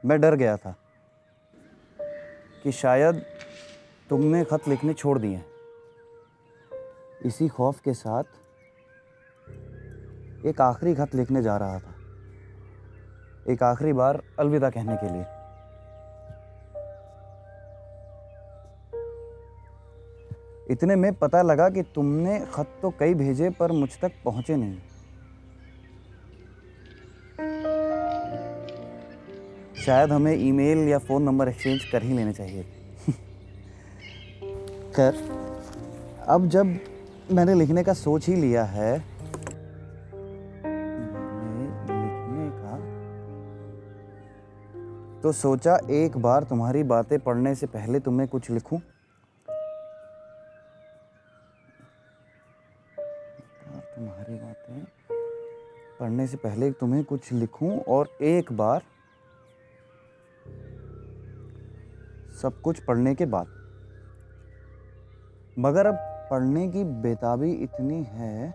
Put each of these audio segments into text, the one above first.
मैं डर गया था कि शायद तुमने खत लिखने छोड़ दिए हैं। इसी खौफ के साथ एक आखिरी खत लिखने जा रहा था, एक आखिरी बार अलविदा कहने के लिए। इतने में पता लगा कि तुमने खत तो कई भेजे पर मुझ तक पहुंचे नहीं। शायद हमें ईमेल या फोन नंबर एक्सचेंज कर ही लेने चाहिए। खैर, अब जब मैंने लिखने का सोच ही लिया है, लिखने का तो सोचा एक बार तुम्हारी बातें पढ़ने से पहले तुम्हें कुछ लिखूं। तुम्हारी बातें पढ़ने से पहले तुम्हें कुछ लिखूं और एक बार सब कुछ पढ़ने के बाद। मगर अब पढ़ने की बेताबी इतनी है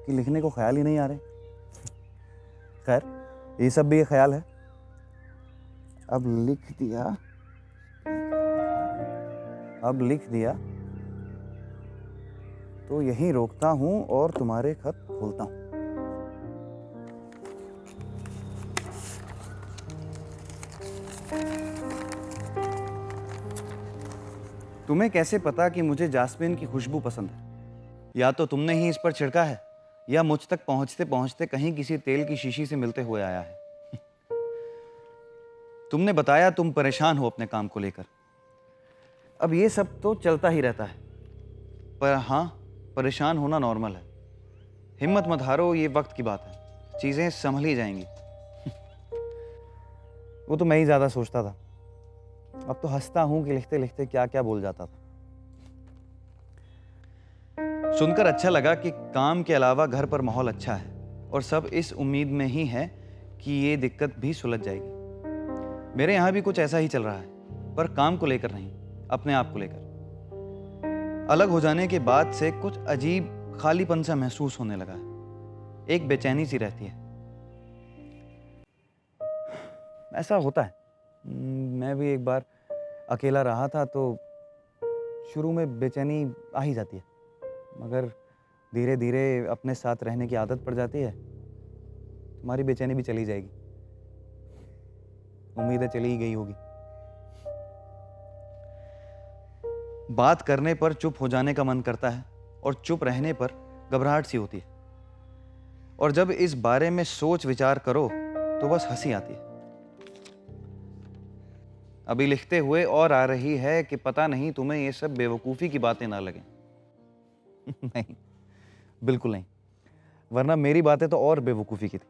कि लिखने को ख्याल ही नहीं आ रहे। खैर, ये सब भी एक ख्याल है। अब लिख दिया तो यहीं रोकता हूं और तुम्हारे खत खोलता हूं। तुम्हें कैसे पता कि मुझे जास्मिन की खुशबू पसंद है? या तो तुमने ही इस पर छिड़का है, या मुझ तक पहुंचते पहुंचते कहीं किसी तेल की शीशी से मिलते हुए आया है। तुमने बताया तुम परेशान हो अपने काम को लेकर। अब ये सब तो चलता ही रहता है, पर हाँ, परेशान होना नॉर्मल है। हिम्मत मत हारो, ये वक्त की बात है, चीजें संभल ही जाएंगी। वो तो मैं ही ज्यादा सोचता था। अब तो हंसता हूं कि लिखते लिखते क्या क्या बोल जाता था। सुनकर अच्छा लगा कि काम के अलावा घर पर माहौल अच्छा है, और सब इस उम्मीद में ही है कि ये दिक्कत भी सुलझ जाएगी। मेरे यहां भी कुछ ऐसा ही चल रहा है, पर काम को लेकर नहीं, अपने आप को लेकर। अलग हो जाने के बाद से कुछ अजीब खालीपन सा महसूस होने लगा है, एक बेचैनी सी रहती है। ऐसा होता है, मैं भी एक बार अकेला रहा था तो शुरू में बेचैनी आ ही जाती है, मगर धीरे धीरे अपने साथ रहने की आदत पड़ जाती है, तुम्हारी बेचैनी भी चली जाएगी। उम्मीद है चली ही गई होगी। बात करने पर चुप हो जाने का मन करता है, और चुप रहने पर घबराहट सी होती है, और जब इस बारे में सोच विचार करो तो बस हंसी आती है। अभी लिखते हुए और आ रही है कि पता नहीं तुम्हें ये सब बेवकूफी की बातें ना लगें। नहीं, बिल्कुल नहीं, वरना मेरी बातें तो और बेवकूफी की थी।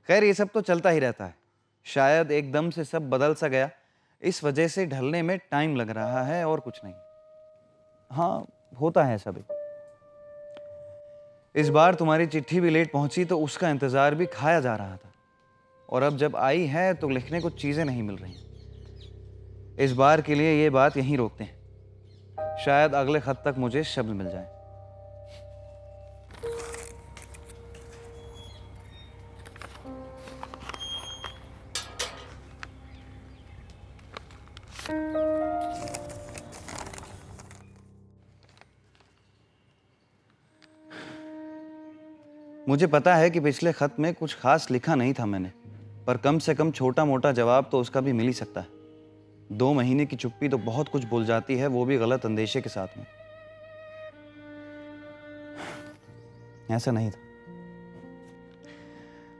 खैर, ये सब तो चलता ही रहता है। शायद एकदम से सब बदल सा गया, इस वजह से ढलने में टाइम लग रहा है, और कुछ नहीं। हाँ, होता है सभी। इस बार तुम्हारी चिट्ठी भी लेट पहुंची तो उसका इंतजार भी खाया जा रहा था, और अब जब आई है तो लिखने को चीजें नहीं मिल रही। इस बार के लिए ये बात यहीं रोकते हैं, शायद अगले खत तक मुझे शब्द मिल जाए। मुझे पता है कि पिछले खत में कुछ खास लिखा नहीं था मैंने, पर कम से कम छोटा मोटा जवाब तो उसका भी मिल ही सकता है। 2 महीने की चुप्पी तो बहुत कुछ बोल जाती है, वो भी गलत अंदेशे के साथ में। ऐसा नहीं था।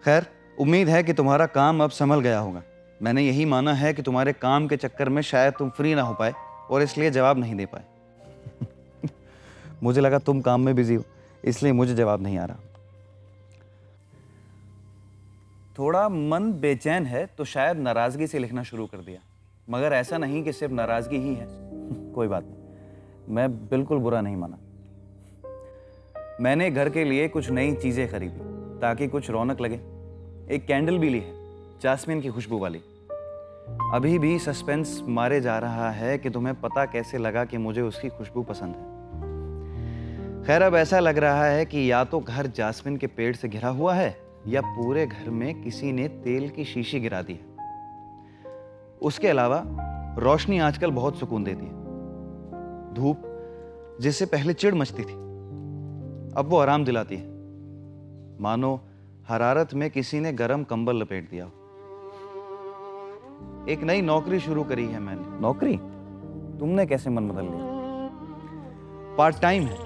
खैर, उम्मीद है कि तुम्हारा काम अब संभल गया होगा। मैंने यही माना है कि तुम्हारे काम के चक्कर में शायद तुम फ्री ना हो पाए और इसलिए जवाब नहीं दे पाए। मुझे लगा तुम काम में बिजी हो, इसलिए मुझे जवाब नहीं आ रहा। थोड़ा मन बेचैन है तो शायद नाराजगी से लिखना शुरू कर दिया, मगर ऐसा नहीं कि सिर्फ नाराजगी ही है। कोई बात नहीं, मैं बिल्कुल बुरा नहीं माना। मैंने घर के लिए कुछ नई चीजें खरीदी ताकि कुछ रौनक लगे। एक कैंडल भी ली है, जास्मिन की खुशबू वाली। अभी भी सस्पेंस मारे जा रहा है कि तुम्हें पता कैसे लगा कि मुझे उसकी खुशबू पसंद है। खैर, अब ऐसा लग रहा है कि या तो घर जास्मिन के पेड़ से घिरा हुआ है या पूरे घर में किसी ने तेल की शीशी गिरा दी है। उसके अलावा रोशनी आजकल बहुत सुकून देती है। धूप जिससे पहले चिढ़ मचती थी, अब वो आराम दिलाती है, मानो हरारत में किसी ने गर्म कंबल लपेट दिया। एक नई नौकरी शुरू करी है मैंने। नौकरी? तुमने कैसे मन बदल लिया? पार्ट टाइम है,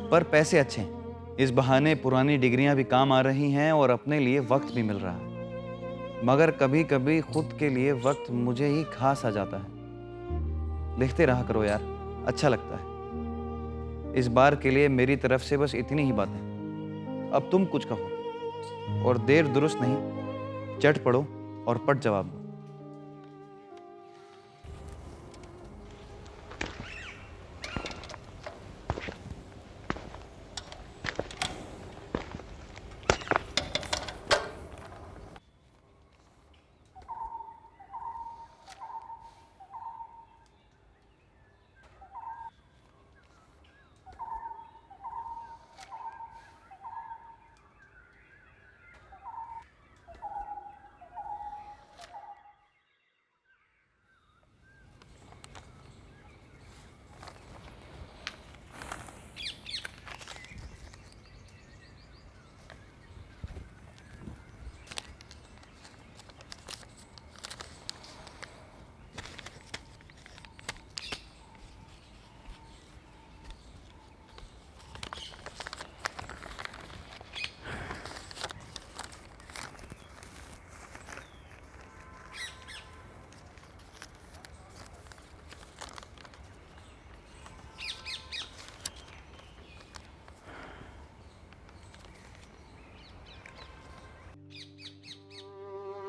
पर पैसे अच्छे हैं। इस बहाने पुरानी डिग्रियां भी काम आ रही हैं और अपने लिए वक्त भी मिल रहा है। मगर कभी कभी खुद के लिए वक्त मुझे ही खास आ जाता है। लिखते रहा करो यार, अच्छा लगता है। इस बार के लिए मेरी तरफ से बस इतनी ही बातें। अब तुम कुछ कहो, और देर दुरुस्त नहीं, चट पड़ो और पट जवाब दो।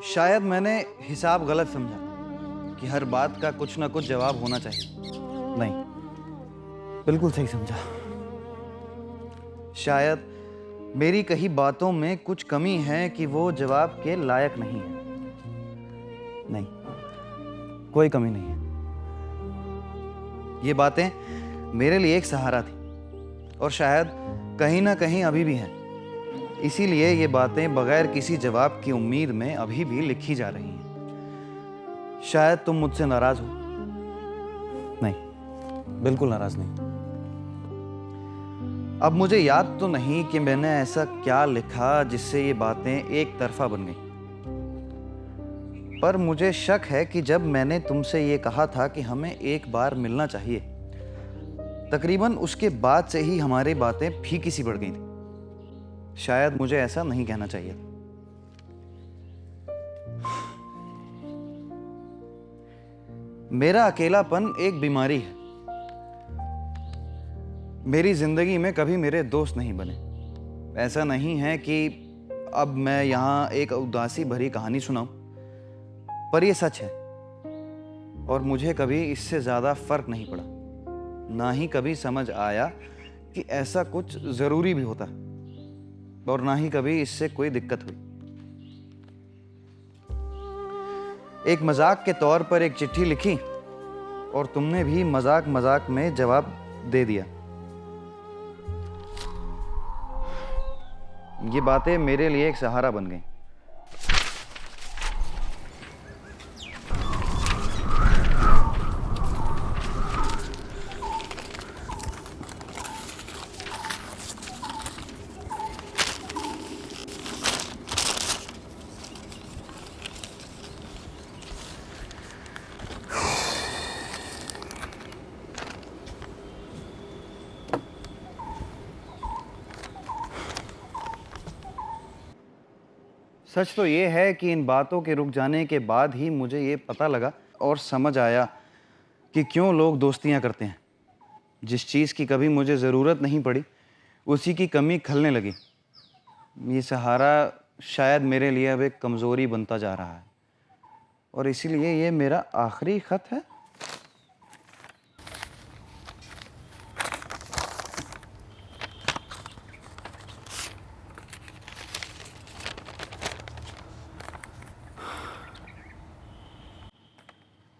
शायद मैंने हिसाब गलत समझा कि हर बात का कुछ ना कुछ जवाब होना चाहिए। नहीं, बिल्कुल सही समझा। शायद मेरी कही बातों में कुछ कमी है कि वो जवाब के लायक नहीं है। नहीं, कोई कमी नहीं है। ये बातें मेरे लिए एक सहारा थी, और शायद कहीं ना कहीं अभी भी हैं। इसीलिए ये बातें बगैर किसी जवाब की उम्मीद में अभी भी लिखी जा रही हैं। शायद तुम मुझसे नाराज हो। नहीं, बिल्कुल नाराज नहीं। अब मुझे याद तो नहीं कि मैंने ऐसा क्या लिखा जिससे ये बातें एक तरफा बन गई, पर मुझे शक है कि जब मैंने तुमसे ये कहा था कि हमें एक बार मिलना चाहिए, तकरीबन उसके बाद से ही हमारी बातें फीकी सी बढ़ गई थी। शायद मुझे ऐसा नहीं कहना चाहिए था। मेरा अकेलापन एक बीमारी है। मेरी जिंदगी में कभी मेरे दोस्त नहीं बने। ऐसा नहीं है कि अब मैं यहां एक उदासी भरी कहानी सुनाऊं, पर यह सच है, और मुझे कभी इससे ज्यादा फर्क नहीं पड़ा। ना ही कभी समझ आया कि ऐसा कुछ जरूरी भी होता है, और ना ही कभी इससे कोई दिक्कत हुई। एक मजाक के तौर पर एक चिट्ठी लिखी, और तुमने भी मजाक मजाक में जवाब दे दिया। ये बातें मेरे लिए एक सहारा बन गई। सच तो ये है कि इन बातों के रुक जाने के बाद ही मुझे ये पता लगा और समझ आया कि क्यों लोग दोस्तियां करते हैं। जिस चीज़ की कभी मुझे ज़रूरत नहीं पड़ी, उसी की कमी खलने लगी। ये सहारा शायद मेरे लिए अब एक कमज़ोरी बनता जा रहा है, और इसीलिए ये मेरा आखिरी खत है।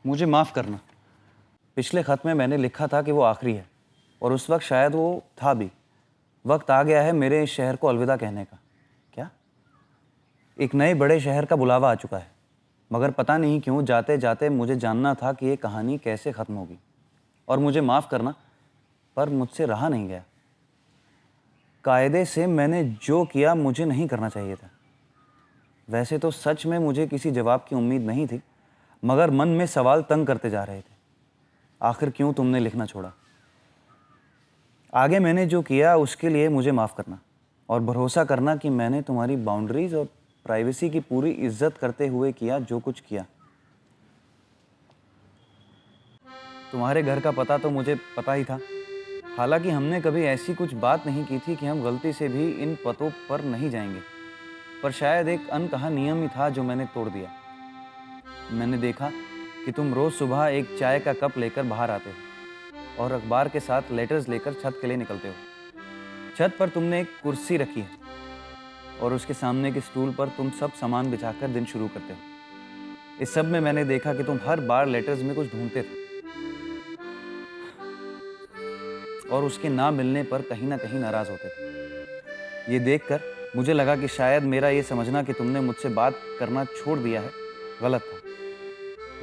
मुझे माफ़ करना, पिछले खत में मैंने लिखा था कि वो आखिरी है, और उस वक्त शायद वो था भी। वक्त आ गया है मेरे इस शहर को अलविदा कहने का। क्या? एक नए बड़े शहर का बुलावा आ चुका है, मगर पता नहीं क्यों जाते जाते मुझे जानना था कि ये कहानी कैसे ख़त्म होगी। और मुझे माफ़ करना, पर मुझसे रहा नहीं गया। कायदे से मैंने जो किया मुझे नहीं करना चाहिए था। वैसे तो सच में मुझे किसी जवाब की उम्मीद नहीं थी, मगर मन में सवाल तंग करते जा रहे थे। आखिर क्यों तुमने लिखना छोड़ा? आगे मैंने जो किया उसके लिए मुझे माफ़ करना और भरोसा करना कि मैंने तुम्हारी बाउंड्रीज और प्राइवेसी की पूरी इज्जत करते हुए किया जो कुछ किया। तुम्हारे घर का पता तो मुझे पता ही था, हालांकि हमने कभी ऐसी कुछ बात नहीं की थी कि हम गलती से भी इन पतों पर नहीं जाएंगे। पर शायद एक अनकहा नियम ही था जो मैंने तोड़ दिया। मैंने देखा कि तुम रोज़ सुबह एक चाय का कप लेकर बाहर आते हो और अखबार के साथ लेटर्स लेकर छत के लिए निकलते हो। छत पर तुमने एक कुर्सी रखी है और उसके सामने के स्टूल पर तुम सब सामान बिछाकर दिन शुरू करते हो। इस सब में मैंने देखा कि तुम हर बार लेटर्स में कुछ ढूंढते थे और उसके ना मिलने पर कहीं ना कहीं नाराज होते थे। ये देखकर मुझे लगा कि शायद मेरा ये समझना कि तुमने मुझसे बात करना छोड़ दिया है गलत था।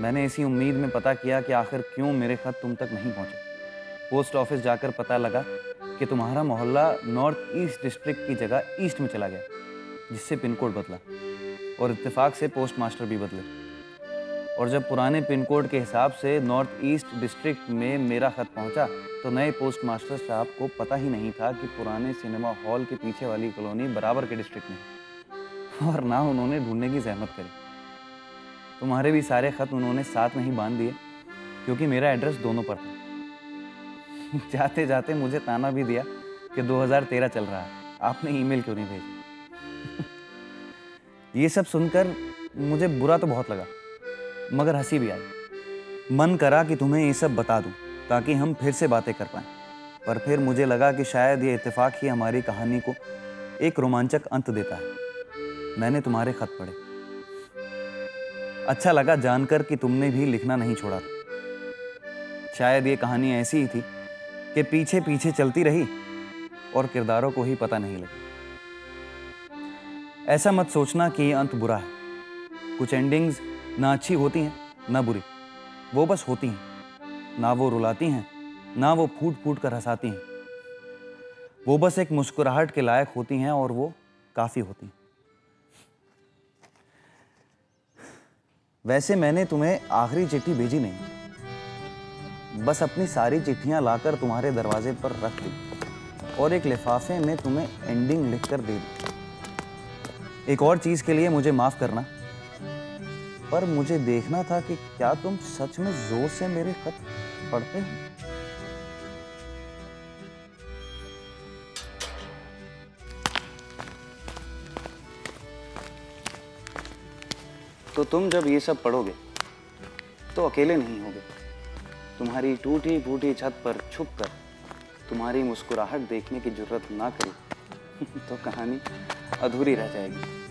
मैंने इसी उम्मीद में पता किया कि आखिर क्यों मेरे खत तुम तक नहीं पहुंचे। पोस्ट ऑफिस जाकर पता लगा कि तुम्हारा मोहल्ला नॉर्थ ईस्ट डिस्ट्रिक्ट की जगह ईस्ट में चला गया, जिससे पिन कोड बदला और इत्तेफाक से पोस्ट मास्टर भी बदले। और जब पुराने पिन कोड के हिसाब से नॉर्थ ईस्ट डिस्ट्रिक्ट में मेरा खत पहुंचा तो नए पोस्ट मास्टर साहब को पता ही नहीं था कि पुराने सिनेमा हॉल के पीछे वाली कॉलोनी बराबर के डिस्ट्रिक्ट में है, और ना उन्होंने ढूंढने की जहमत करी। तुम्हारे भी सारे खत उन्होंने साथ में ही बांध दिए, क्योंकि मेरा एड्रेस दोनों पर था। जाते जाते मुझे ताना भी दिया कि 2013 चल रहा है, आपने ईमेल क्यों नहीं भेजी। ये सब सुनकर मुझे बुरा तो बहुत लगा, मगर हंसी भी आई। मन करा कि तुम्हें ये सब बता दूं ताकि हम फिर से बातें कर पाएं, पर फिर मुझे लगा कि शायद ये इत्तेफाक ही हमारी कहानी को एक रोमांचक अंत देता है। मैंने तुम्हारे खत पढ़े। अच्छा लगा जानकर कि तुमने भी लिखना नहीं छोड़ा था। शायद ये कहानी ऐसी ही थी कि पीछे पीछे चलती रही और किरदारों को ही पता नहीं लगा। ऐसा मत सोचना कि ये अंत बुरा है। कुछ एंडिंग्स ना अच्छी होती हैं ना बुरी, वो बस होती हैं। ना वो रुलाती हैं ना वो फूट फूट कर हंसाती हैं। वो बस एक मुस्कुराहट के लायक होती हैं और वो काफ़ी होती हैं। वैसे मैंने तुम्हें आखिरी चिट्ठी भेजी नहीं, बस अपनी सारी चिट्ठियां लाकर तुम्हारे दरवाजे पर रख दी और एक लिफाफे में तुम्हें एंडिंग लिखकर दे दी। एक और चीज़ के लिए मुझे माफ़ करना, पर मुझे देखना था कि क्या तुम सच में जोर से मेरे खत पढ़ते हो। तो तुम जब ये सब पढ़ोगे तो अकेले नहीं होगे। तुम्हारी टूटी फूटी छत पर छुपकर तुम्हारी मुस्कुराहट देखने की जुर्रत ना करी तो कहानी अधूरी रह जाएगी।